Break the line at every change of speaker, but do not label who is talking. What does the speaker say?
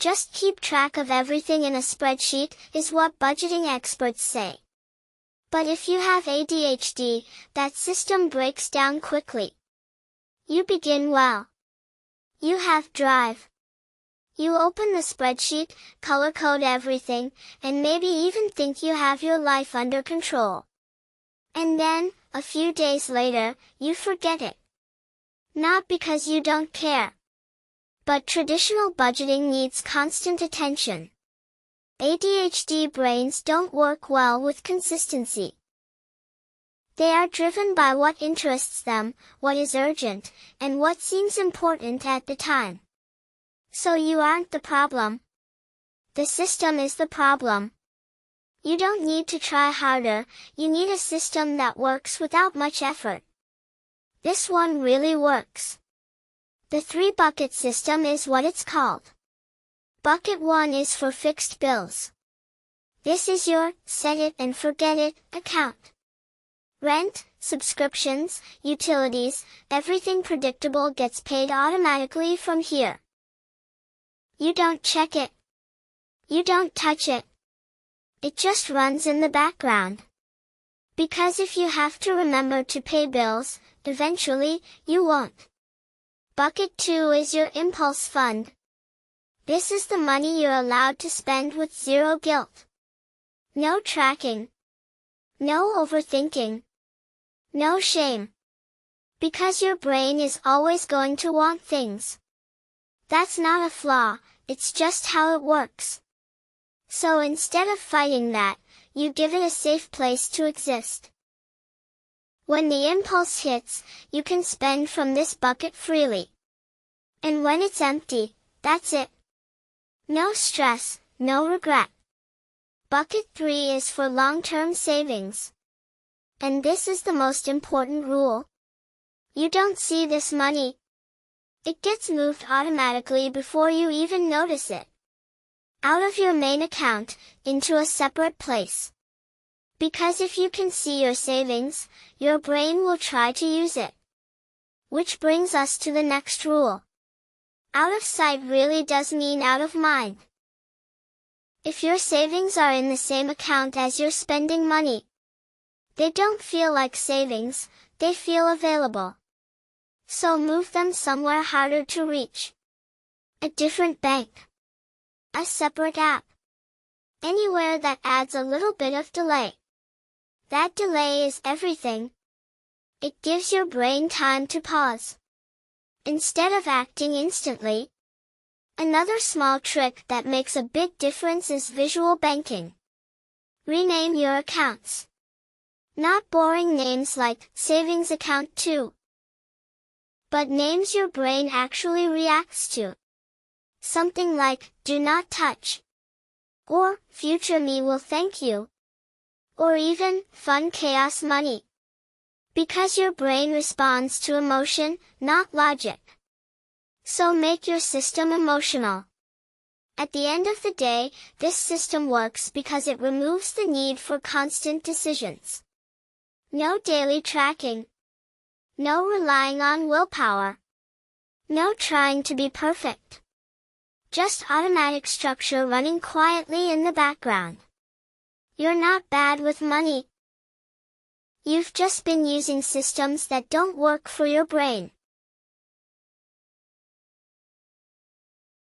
Just keep track of everything in a spreadsheet, is what budgeting experts say. But if you have ADHD, that system breaks down quickly. You begin well. You have drive. You open the spreadsheet, color code everything, and maybe even think you have your life under control. And then, a few days later, you forget it. Not because you don't care. But traditional budgeting needs constant attention. ADHD brains don't work well with consistency. They are driven by what interests them, what is urgent, and what seems important at the time. So you aren't the problem. The system is the problem. You don't need to try harder, you need a system that works without much effort. This one really works. The 3-bucket system is what it's called. Bucket 1 is for fixed bills. This is your set it and forget it account. Rent, subscriptions, utilities, everything predictable gets paid automatically from here. You don't check it. You don't touch it. It just runs in the background. Because if you have to remember to pay bills, eventually, you won't. Bucket 2 is your impulse fund. This is the money you're allowed to spend with zero guilt. No tracking. No overthinking. No shame. Because your brain is always going to want things. That's not a flaw, it's just how it works. So instead of fighting that, you give it a safe place to exist. When the impulse hits, you can spend from this bucket freely. And when it's empty, that's it. No stress, no regret. Bucket 3 is for long-term savings. And this is the most important rule. You don't see this money. It gets moved automatically before you even notice it. Out of your main account, into a separate place. Because if you can see your savings, your brain will try to use it. Which brings us to the next rule. Out of sight really does mean out of mind. If your savings are in the same account as your spending money, they don't feel like savings, they feel available. So move them somewhere harder to reach. A different bank. A separate app. Anywhere that adds a little bit of delay. That delay is everything. It gives your brain time to pause. Instead of acting instantly. Another small trick that makes a big difference is visual banking. Rename your accounts. Not boring names like savings account 2. But names your brain actually reacts to. Something like, do not touch. Or, future me will thank you. Or even, fun chaos money. Because your brain responds to emotion, not logic. So make your system emotional. At the end of the day, this system works because it removes the need for constant decisions. No daily tracking. No relying on willpower. No trying to be perfect. Just automatic structure running quietly in the background. You're not bad with money. You've just been using systems that don't work for your brain.